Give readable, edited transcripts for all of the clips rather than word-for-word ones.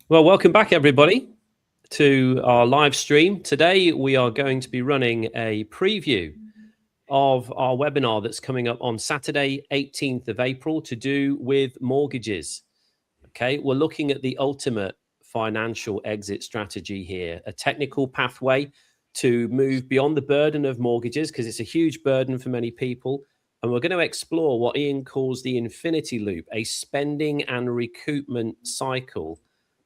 Well, welcome back, everybody, to our live stream. Today, we are going to be running a preview of our webinar that's coming up on Saturday, 18th of April, to do with mortgages. Okay, we're looking at the ultimate financial exit strategy here, a technical pathway to move beyond the burden of mortgages, because it's a huge burden for many people. And we're going to explore what Ian calls the infinity loop, a spending and recoupment cycle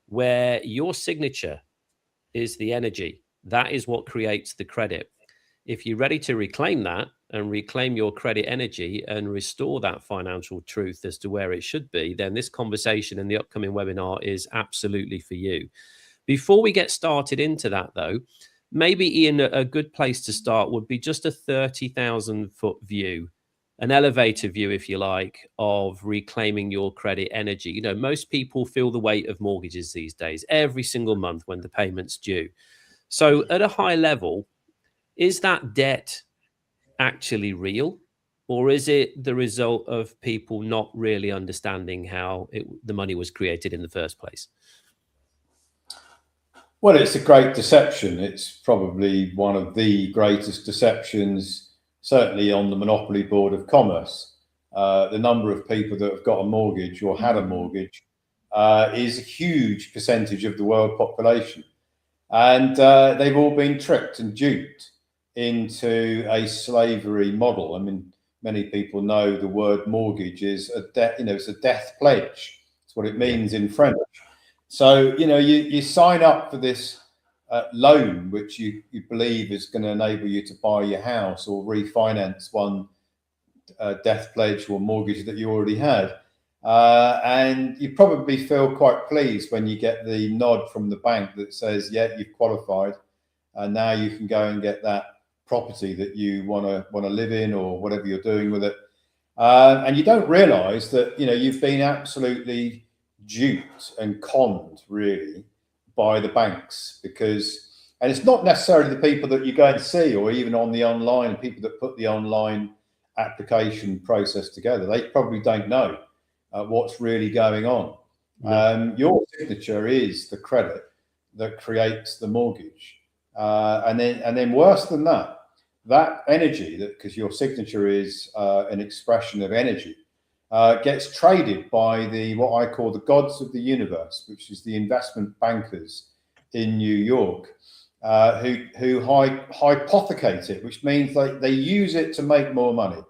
where your signature is the energy. That is what creates the credit. If you're ready to reclaim that and reclaim your credit energy and restore that financial truth as to where it should be, then this conversation in the upcoming webinar is absolutely for you. Before we get started into that, though, maybe, Ian, a good place to start would be just a 30,000-foot view, an elevator view, if you like, of reclaiming your credit energy. You know, most people feel the weight of mortgages these days, every single month when the payment's due. So at a high level, is that debt actually real? Or is it the result of people not really understanding how the money was created in the first place? Well, it's a great deception. It's probably one of the greatest deceptions, certainly on the Monopoly Board of Commerce. The number of people that have got a mortgage or had a mortgage is a huge percentage of the world population. And they've all been tricked and duped into a slavery model. I mean, many people know the word mortgage is a debt, it's a death pledge. It's what it means in French. So, you sign up for this loan, which you believe is going to enable you to buy your house or refinance one death pledge or mortgage that you already had. And you probably feel quite pleased when you get the nod from the bank that says, yeah, you've qualified. And now you can go and get that property that you want to live in or whatever you're doing with it. And you don't realize that, you've been absolutely duped and conned really by the banks, and it's not necessarily the people that you go and see or even on the online people that put the online application process together. They probably don't know what's really going on. Your signature is the credit that creates the mortgage, and then worse than that energy, because your signature is an expression of energy, gets traded by what I call the gods of the universe, which is the investment bankers in New York, who hypothecate it, which means they use it to make more money.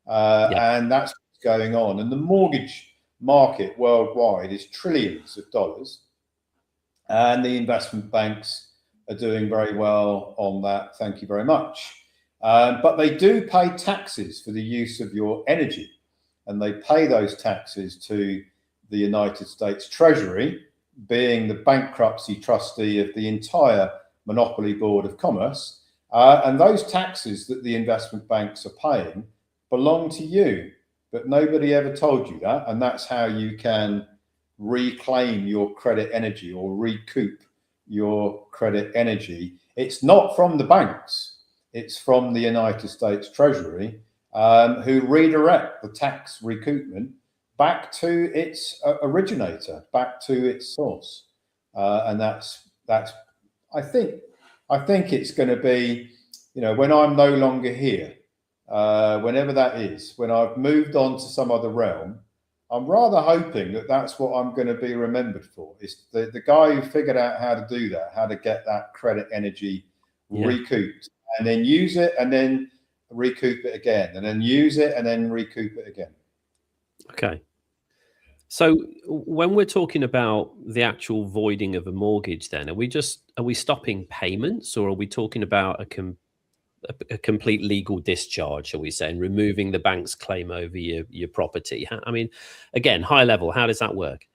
And that's what's going on. And the mortgage market worldwide is trillions of dollars. And the investment banks are doing very well on that. Thank you very much. But they do pay taxes for the use of your energy. And they pay those taxes to the United States Treasury, being the bankruptcy trustee of the entire Monopoly Board of Commerce. And those taxes that the investment banks are paying belong to you, but nobody ever told you that. And that's how you can reclaim your credit energy or recoup your credit energy. It's not from the banks, it's from the United States Treasury, who redirect the tax recoupment back to its originator, back to its source. And that's I think it's going to be, when I'm no longer here, whenever that is, when I've moved on to some other realm, I'm rather hoping that that's what I'm going to be remembered for. Is the guy who figured out how to do that, how to get that credit energy recouped, and then use it, and then recoup it again, and then use it, and then recoup it again. Okay. So when we're talking about the actual voiding of a mortgage, then are we stopping payments, or are we talking about a complete legal discharge, shall we say, and removing the bank's claim over your property? I mean, again, high level, how does that work?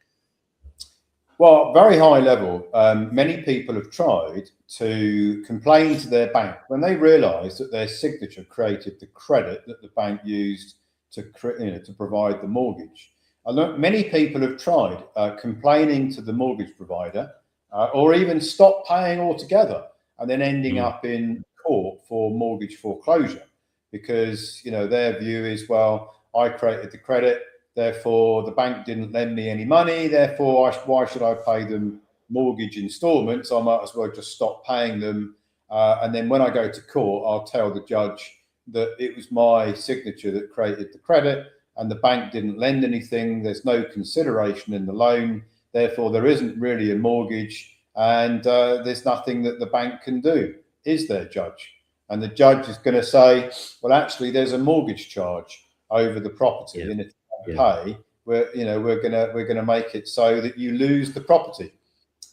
Well, very high level. Many people have tried to complain to their bank when they realised that their signature created the credit that the bank used to provide the mortgage. Many people have tried complaining to the mortgage provider, or even stop paying altogether, and then ending up in court for mortgage foreclosure, because their view is, well, I created the credit, therefore the bank didn't lend me any money, therefore why should I pay them mortgage installments, I might as well just stop paying them. And then when I go to court, I'll tell the judge that it was my signature that created the credit and the bank didn't lend anything. There's no consideration in the loan. Therefore, there isn't really a mortgage, and there's nothing that the bank can do. Is there, Judge? And the judge is going to say, well, actually, there's a mortgage charge over the property, and if you don't pay, we're going to make it so that you lose the property,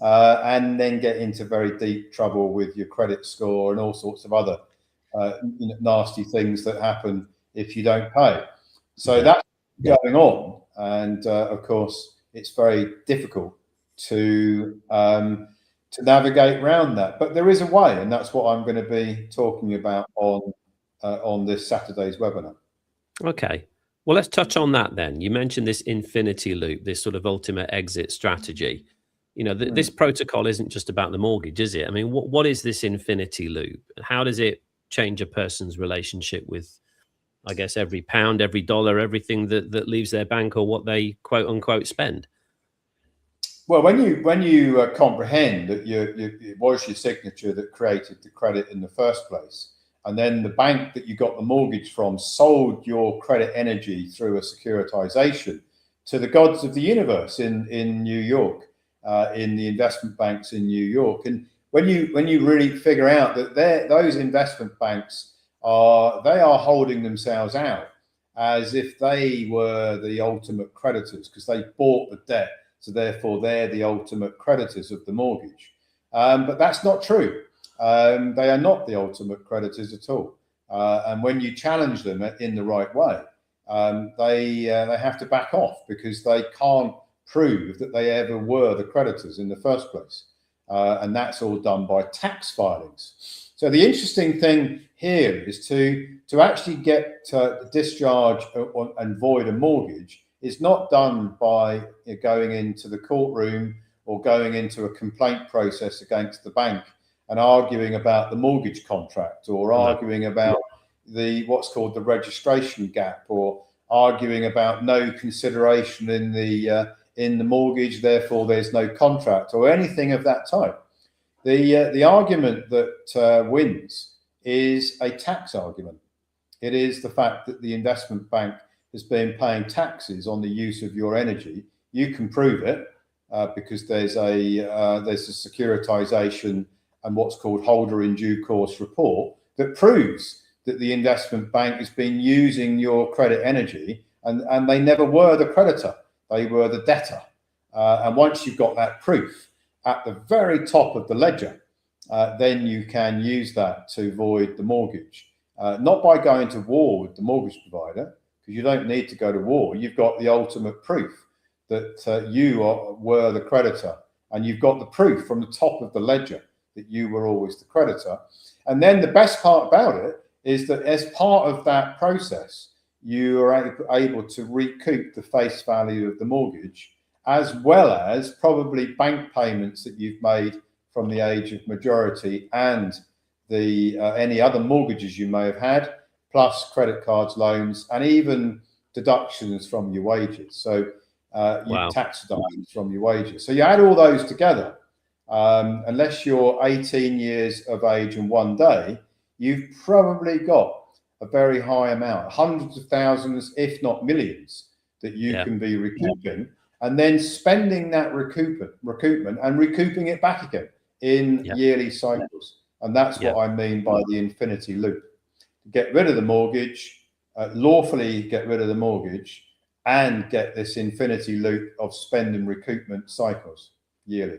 and then get into very deep trouble with your credit score and all sorts of other nasty things that happen if you don't pay. So that's going on, and of course, it's very difficult to navigate around that. But there is a way, and that's what I'm going to be talking about on this Saturday's webinar. Okay. Well, let's touch on that then. You mentioned this infinity loop, this sort of ultimate exit strategy. This protocol isn't just about the mortgage, is it? I mean, what is this infinity loop? How does it change a person's relationship with, I guess, every pound, every dollar, everything that leaves their bank, or what they quote unquote spend? Well, when you comprehend that it was your signature that created the credit in the first place, and then the bank that you got the mortgage from sold your credit energy through a securitization to the gods of the universe in New York, in the investment banks in New York, and when you really figure out that those investment banks are holding themselves out as if they were the ultimate creditors because they bought the debt. So therefore, they're the ultimate creditors of the mortgage. But that's not true. They are not the ultimate creditors at all. And when you challenge them in the right way, they have to back off because they can't prove that they ever were the creditors in the first place. And that's all done by tax filings. So the interesting thing here is to actually get to discharge and void a mortgage is not done by going into the courtroom or going into a complaint process against the bank and arguing about the mortgage contract or arguing about what's called the registration gap or arguing about no consideration in the mortgage, therefore there's no contract or anything of that type. The argument that wins is a tax argument. It is the fact that the investment bank has been paying taxes on the use of your energy. You can prove it because there's a securitization and what's called holder in due course report that proves that the investment bank has been using your credit energy and they never were the creditor, they were the debtor. And once you've got that proof at the very top of the ledger, then you can use that to void the mortgage. Not by going to war with the mortgage provider, because you don't need to go to war. You've got the ultimate proof that you were the creditor, and you've got the proof from the top of the ledger that you were always the creditor. And then the best part about it is that as part of that process, you are able to recoup the face value of the mortgage, as well as probably bank payments that you've made from the age of majority and the any other mortgages you may have had, plus credit cards, loans, and even deductions from your wages. So tax deductions from your wages. So you add all those together, unless you're 18 years of age and 1 day, you've probably got a very high amount, hundreds of thousands, if not millions, that you can be recouping, and then spending that recoupment and recouping it back again in yearly cycles. And that's what I mean by the infinity loop. Get rid of the mortgage, lawfully get rid of the mortgage, and get this infinity loop of spend and recoupment cycles yearly.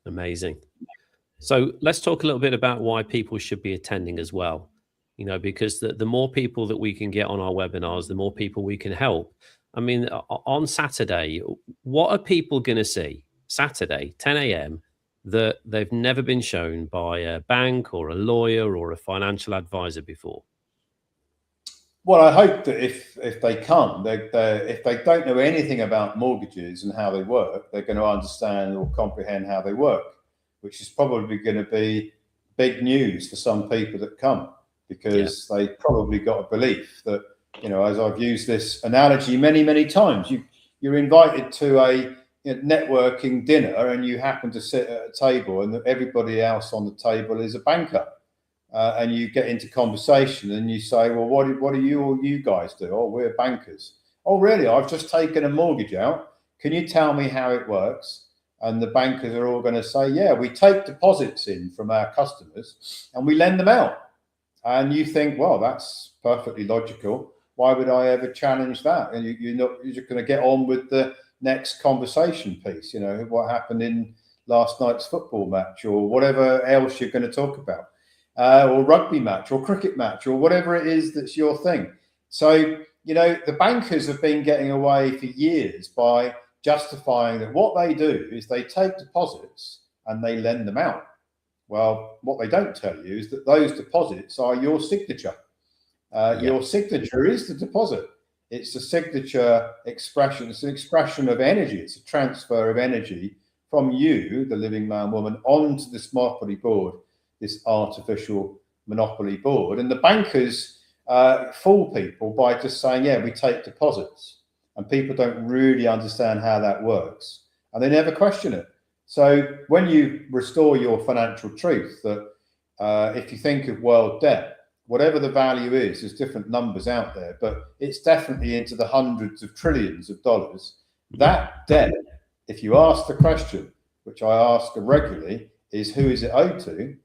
Amazing. So let's talk a little bit about why people should be attending as well. Because the more people that we can get on our webinars, the more people we can help. I mean, on Saturday, what are people going to see Saturday, 10 a.m., that they've never been shown by a bank or a lawyer or a financial advisor before? Well, I hope that if they come, if they don't know anything about mortgages and how they work, they're going to understand or comprehend how they work, which is probably going to be big news for some people that come, because they probably got a belief that, as I've used this analogy many, many times, you're invited to networking dinner and you happen to sit at a table and everybody else on the table is a banker, and you get into conversation and you say, well, what do you guys do? Oh, we're bankers. Oh, really? I've just taken a mortgage out. Can you tell me how it works? And the bankers are all going to say, yeah, we take deposits in from our customers and we lend them out. And you think, well, that's perfectly logical. Why would I ever challenge that? And you're just going to get on with the next conversation piece, what happened in last night's football match or whatever else you're going to talk about, or rugby match or cricket match or whatever it is that's your thing. So, the bankers have been getting away for years by justifying that what they do is they take deposits and they lend them out. Well, what they don't tell you is that those deposits are your signature. Your signature is the deposit. It's a signature expression. It's an expression of energy. It's a transfer of energy from you, the living man, woman, onto this monopoly board, this artificial monopoly board. And the bankers fool people by just saying, yeah, we take deposits. And people don't really understand how that works. And they never question it. So when you restore your financial truth, that if you think of world debt, whatever the value is, there's different numbers out there, but it's definitely into the hundreds of trillions of dollars. That debt, if you ask the question, which I ask regularly, is who is it owed to?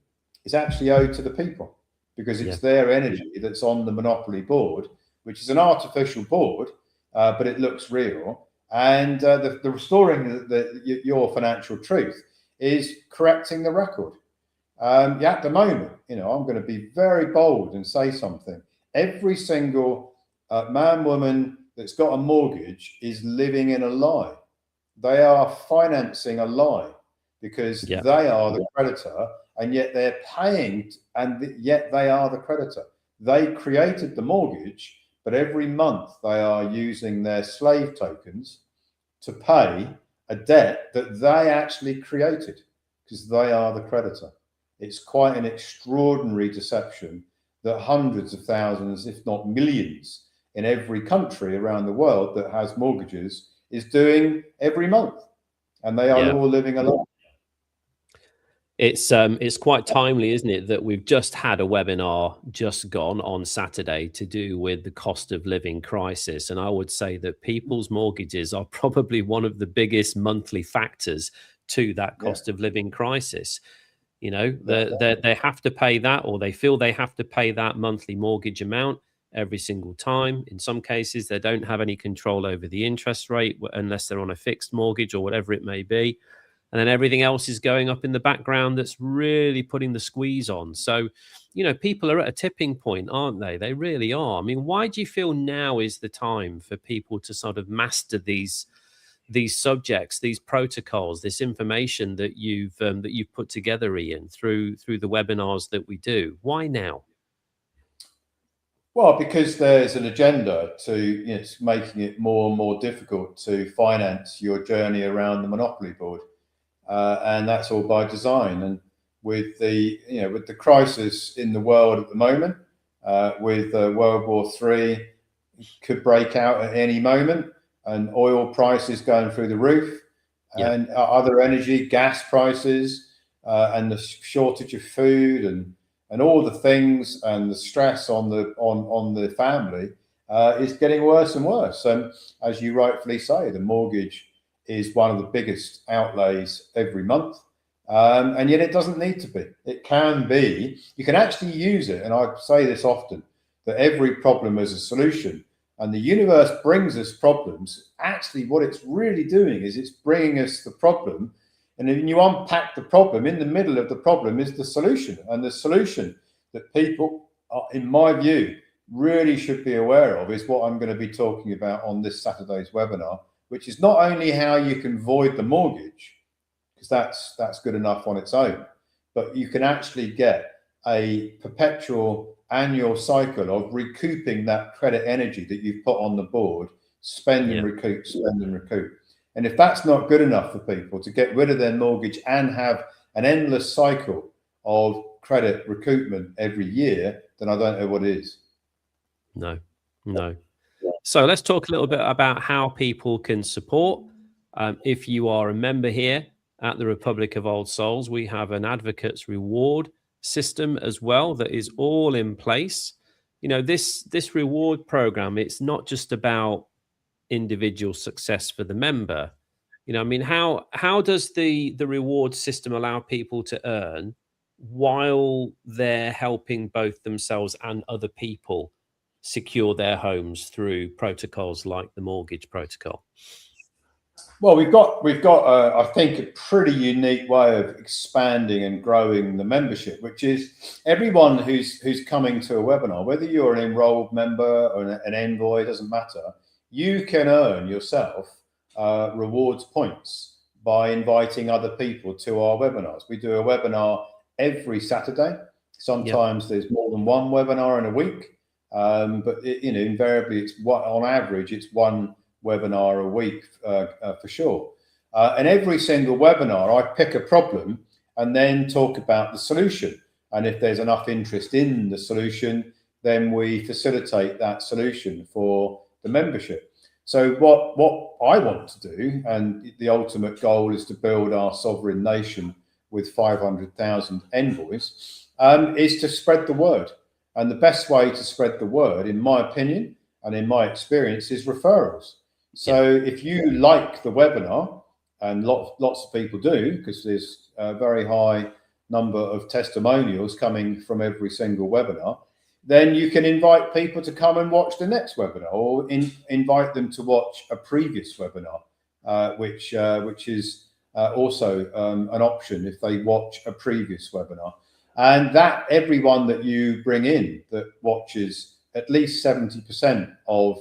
It's actually owed to the people, because it's their energy that's on the monopoly board, which is an artificial board, but it looks real. And the restoring your financial truth is correcting the record. At the moment, I'm going to be very bold and say something. Every single man, woman that's got a mortgage is living in a lie. They are financing a lie because they are the creditor, and yet they're paying, and yet they are the creditor. They created the mortgage, but every month they are using their slave tokens to pay a debt that they actually created, because they are the creditor. It's quite an extraordinary deception that hundreds of thousands, if not millions, in every country around the world that has mortgages is doing every month, and they are all living a lie. It's quite timely, isn't it, that we've just had a webinar just gone on Saturday to do with the cost of living crisis. And I would say that people's mortgages are probably one of the biggest monthly factors to that cost of living crisis. They have to pay that, or they feel they have to pay that monthly mortgage amount every single time. In some cases, they don't have any control over the interest rate unless they're on a fixed mortgage or whatever it may be. And then everything else is going up in the background that's really putting the squeeze on. So, people are at a tipping point, aren't they? They really are. I mean, why do you feel now is the time for people to sort of master these subjects, these protocols, this information that you've put together, Ian, through the webinars that we do? Why now? Well, because there's an agenda to it's making it more and more difficult to finance your journey around the monopoly board. And that's all by design. And with the crisis in the world at the moment, with World War III could break out at any moment, and oil prices going through the roof, and other energy, gas prices, and the shortage of food, and all the things, and the stress on the family is getting worse and worse. And as you rightfully say, the mortgage is one of the biggest outlays every month, and yet it doesn't need to be. It can be. You can actually use it, and I say this often, that every problem is a solution, and the universe brings us problems. Actually, what it's really doing is it's bringing us the problem, and when you unpack the problem, in the middle of the problem is the solution, and the solution that people, in my view, really should be aware of is what I'm going to be talking about on this Saturday's webinar, which is not only how you can void the mortgage, because that's good enough on its own, but you can actually get a perpetual annual cycle of recouping that credit energy that you've put on the board, spend and recoup, spend and recoup. And if that's not good enough for people to get rid of their mortgage and have an endless cycle of credit recoupment every year, then I don't know what is. No. So let's talk a little bit about how people can support If you are a member here at the Republic of Old Souls, we have an advocates reward system as well that is all in place. You know, this reward program, it's not just about individual success for the member. You know, I mean, how does the reward system allow people to earn while they're helping both themselves and other people secure their homes through protocols like the mortgage protocol? Well, we've got I think a pretty unique way of expanding and growing the membership, which is everyone who's coming to a webinar, whether you're an enrolled member or an envoy, doesn't matter. You can earn yourself rewards points by inviting other people to our webinars. We do a webinar every Saturday. Sometimes there's more than one webinar in a week, but you know, invariably it's on average it's one webinar a week for sure. And every single webinar, I pick a problem and then talk about the solution. And if there's enough interest in the solution, then we facilitate that solution for the membership. So what I want to do, and the ultimate goal is to build our sovereign nation with 500,000 envoys, is to spread the word. And the best way to spread the word, in my opinion, and in my experience, is referrals. So if you like the webinar, and lots of people do, because there's a very high number of testimonials coming from every single webinar, then you can invite people to come and watch the next webinar, or invite them to watch a previous webinar, which is also an option if they watch a previous webinar. And that everyone that you bring in that watches at least 70% of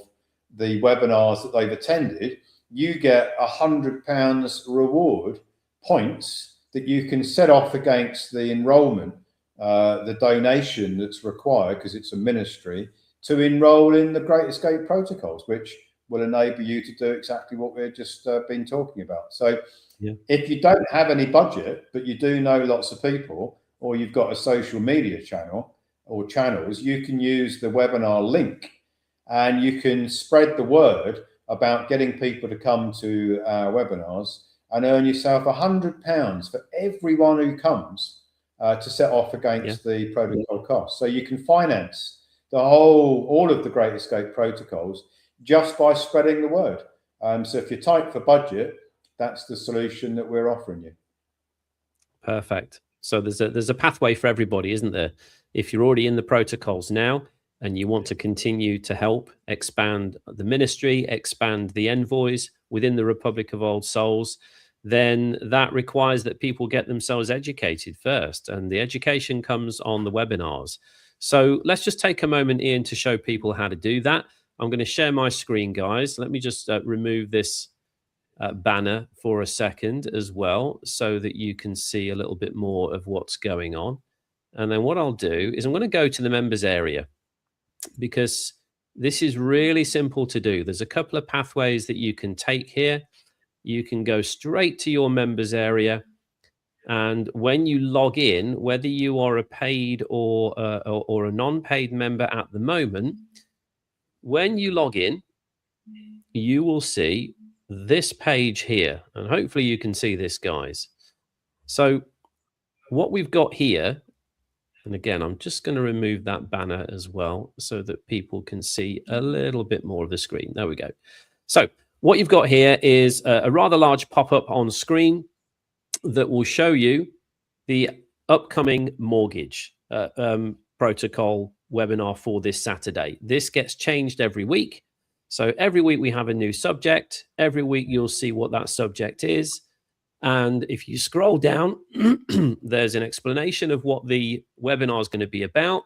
the webinars that they've attended, you get £100 reward points that you can set off against the enrollment, the donation that's required, because it's a ministry, to enroll in the Great Escape protocols, which will enable you to do exactly what we've just been talking about. So if you don't have any budget, but you do know lots of people, or you've got a social media channel or channels, you can use the webinar link and you can spread the word about getting people to come to our webinars and earn yourself £100 for everyone who comes to set off against the protocol costs. So you can finance all of the Great Escape protocols just by spreading the word. So if you're tight for budget, that's the solution that we're offering you. Perfect. So there's a pathway for everybody, isn't there? If you're already in the protocols now and you want to continue to help expand the ministry, expand the envoys within the Republic of Old Souls, then that requires that people get themselves educated first. And the education comes on the webinars. So let's just take a moment, Ian, to show people how to do that. I'm going to share my screen, guys. Let me just remove this banner for a second as well, so that you can see a little bit more of what's going on. And then what I'll do is I'm going to go to the members area, because this is really simple to do. There's a couple of pathways that you can take here. You can go straight to your members area, and when you log in, whether you are a paid or a non-paid member at the moment, when you log in, you will see this page here, and hopefully you can see this, guys. So what we've got here, and again, I'm just going to remove that banner as well so that people can see a little bit more of the screen. There we go. So what you've got here is a rather large pop-up on screen that will show you the upcoming mortgage protocol webinar for this Saturday. This gets changed every week. So every week we have a new subject. Every week you'll see what that subject is. And if you scroll down, there's an explanation of what the webinar is going to be about.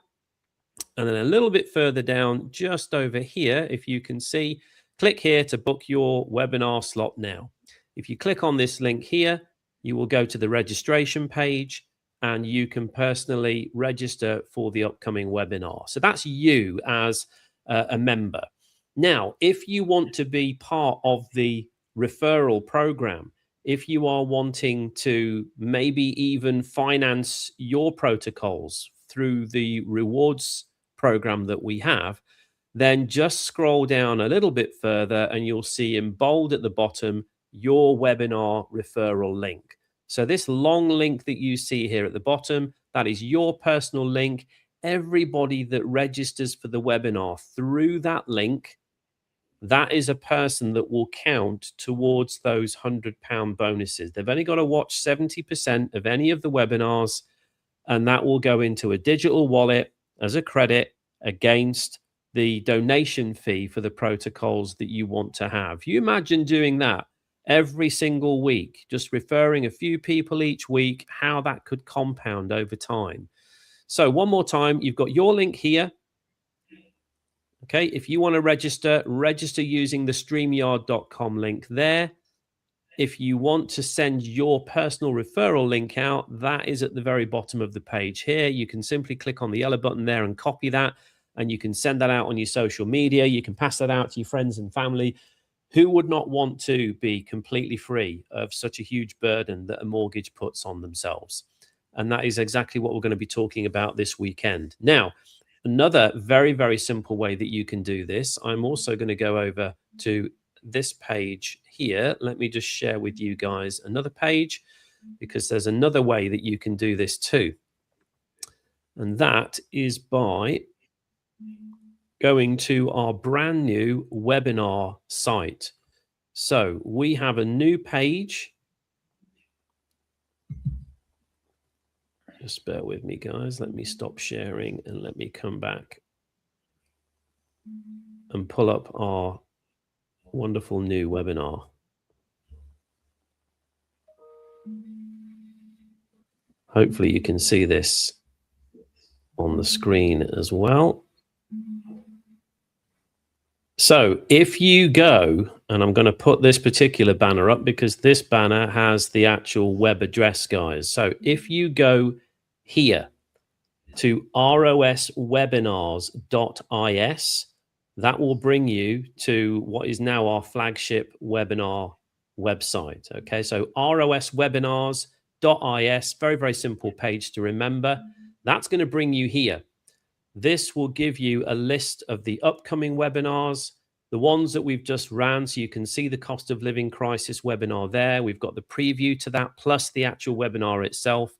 And then a little bit further down, just over here, if you can see, click here to book your webinar slot now. If you click on this link here, you will go to the registration page and you can personally register for the upcoming webinar. So that's you as a member. Now, if you want to be part of the referral program, if you are wanting to maybe even finance your protocols through the rewards program that we have, then just scroll down a little bit further and you'll see in bold at the bottom, your webinar referral link. So this long link that you see here at the bottom, that is your personal link. Everybody that registers for the webinar through that link, that is a person that will count towards those £100 bonuses. They've only got to watch 70% of any of the webinars, and that will go into a digital wallet as a credit against the donation fee for the protocols that you want to have. You imagine doing that every single week, just referring a few people each week, how that could compound over time. So one more time, you've got your link here. Okay, if you want to register using the StreamYard.com link there. If you want to send your personal referral link out, that is at the very bottom of the page here. You can simply click on the yellow button there and copy that, and you can send that out on your social media. You can pass that out to your friends and family. Who would not want to be completely free of such a huge burden that a mortgage puts on themselves? And that is exactly what we're going to be talking about this weekend. Now, another very, very simple way that you can do this, I'm also going to go over to this page here. Let me just share with you guys another page, because there's another way that you can do this too. And that is by going to our brand new webinar site. So we have a new page. Just bear with me, guys. Let me stop sharing and let me come back and pull up our wonderful new webinar. Hopefully you can see this on the screen as well. So if you go, and I'm going to put this particular banner up because this banner has the actual web address, guys. So if you go here to roswebinars.is, that will bring you to what is now our flagship webinar website. Okay, so roswebinars.is, very, very simple page to remember. That's going to bring you here. This will give you a list of the upcoming webinars, the ones that we've just ran, so you can see the cost of living crisis webinar there. We've got the preview to that, plus the actual webinar itself.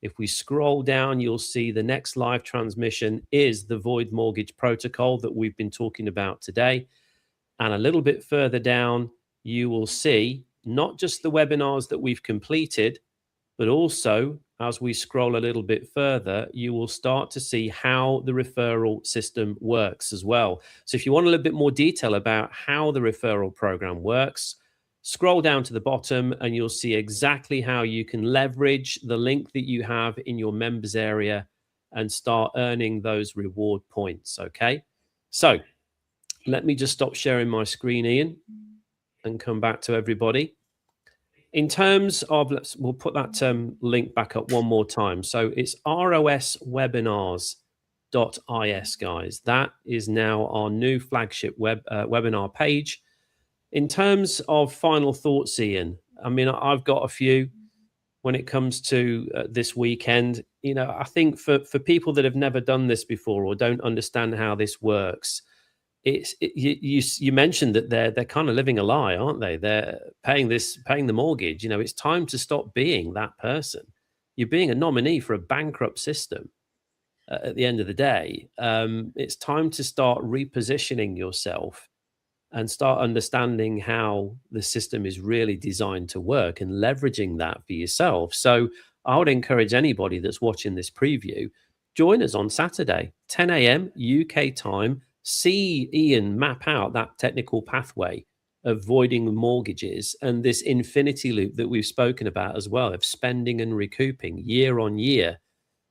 If we scroll down, you'll see the next live transmission is the Void Mortgage Protocol that we've been talking about today. And a little bit further down, you will see not just the webinars that we've completed, but also as we scroll a little bit further, you will start to see how the referral system works as well. So if you want a little bit more detail about how the referral program works, scroll down to the bottom and you'll see exactly how you can leverage the link that you have in your members area and start earning those reward points. Okay, so let me just stop sharing my screen, Ian, and come back to everybody. In terms of, we'll put that link back up one more time. So it's roswebinars.is, guys. That is now our new flagship webinar page. In terms of final thoughts, Ian, I mean, I've got a few when it comes to this weekend. You know, I think for people that have never done this before or don't understand how this works, you mentioned that they're kind of living a lie, aren't they? They're paying the mortgage. You know, it's time to stop being that person. You're being a nominee for a bankrupt system at the end of the day. It's time to start repositioning yourself and start understanding how the system is really designed to work and leveraging that for yourself. So I would encourage anybody that's watching this preview, join us on Saturday, 10 a.m. UK time. See Ian map out that technical pathway of voiding mortgages and this infinity loop that we've spoken about as well, of spending and recouping year on year.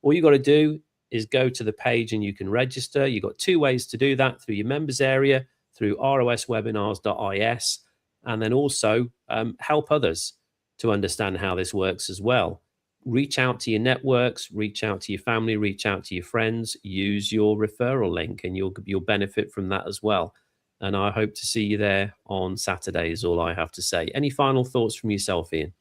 All you got to do is go to the page and you can register. You've got two ways to do that: through your members area, through roswebinars.is, and then also help others to understand how this works as well. Reach out to your networks, reach out to your family, reach out to your friends, use your referral link, and you'll benefit from that as well. And I hope to see you there on Saturday is all I have to say. Any final thoughts from yourself, Ian?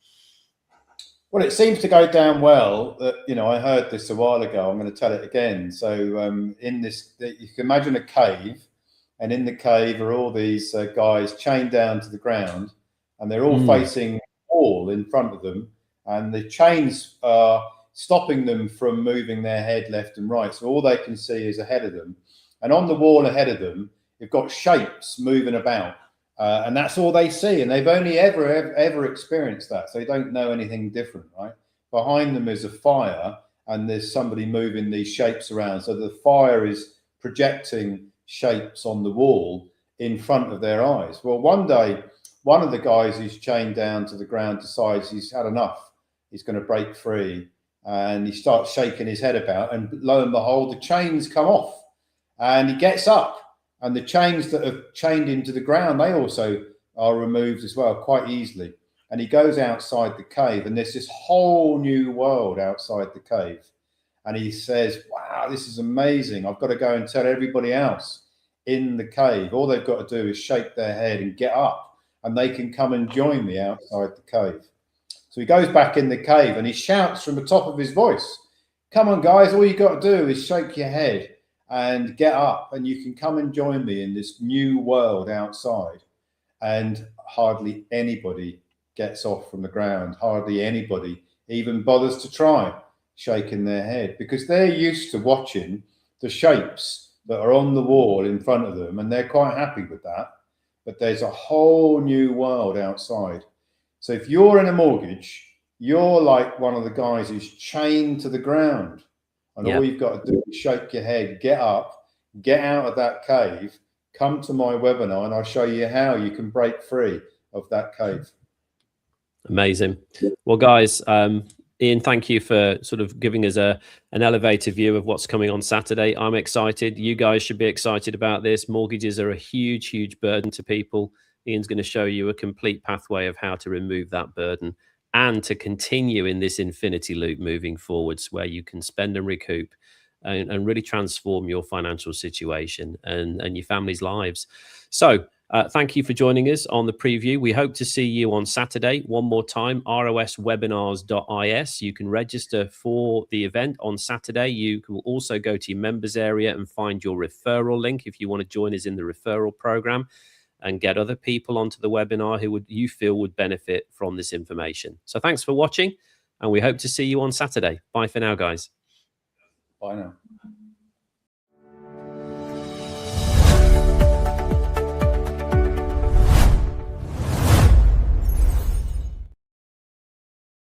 Well, it seems to go down well. You know, I heard this a while ago. I'm going to tell it again. So in this, you can imagine a cave, and in the cave are all these guys chained down to the ground, and they're all facing a wall in front of them, and the chains are stopping them from moving their head left and right. So all they can see is ahead of them, and on the wall ahead of them, you've got shapes moving about, and that's all they see. And they've only ever experienced that, so they don't know anything different, right? Behind them is a fire, and there's somebody moving these shapes around. So the fire is projecting shapes on the wall in front of their eyes. Well, one day, one of the guys who's chained down to the ground decides he's had enough. He's going to break free, and he starts shaking his head about, and lo and behold, the chains come off, and he gets up, and the chains that are chained into the ground, they also are removed as well, quite easily. And he goes outside the cave, and there's this whole new world outside the cave. And he says, wow, this is amazing. I've got to go and tell everybody else in the cave. All they've got to do is shake their head and get up, and they can come and join me outside the cave. So he goes back in the cave, and he shouts from the top of his voice, come on, guys, all you got to do is shake your head and get up, and you can come and join me in this new world outside. And hardly anybody gets off from the ground. Hardly anybody even bothers to try shaking their head, because they're used to watching the shapes that are on the wall in front of them, and they're quite happy with that. But there's a whole new world outside. So if you're in a mortgage, you're like one of the guys who's chained to the ground, and all you've got to do is shake your head, get up, get out of that cave, come to my webinar, and I'll show you how you can break free of that cave. Amazing. Well, guys, Ian, thank you for sort of giving us an elevator view of what's coming on Saturday. I'm excited. You guys should be excited about this. Mortgages are a huge, huge burden to people. Ian's going to show you a complete pathway of how to remove that burden and to continue in this infinity loop moving forwards, where you can spend and recoup and really transform your financial situation and your family's lives. So thank you for joining us on the preview. We hope to see you on Saturday. One more time, roswebinars.is. You can register for the event on Saturday. You can also go to your members area and find your referral link if you want to join us in the referral program and get other people onto the webinar who you feel would benefit from this information. So thanks for watching, and we hope to see you on Saturday. Bye for now, guys. Bye now.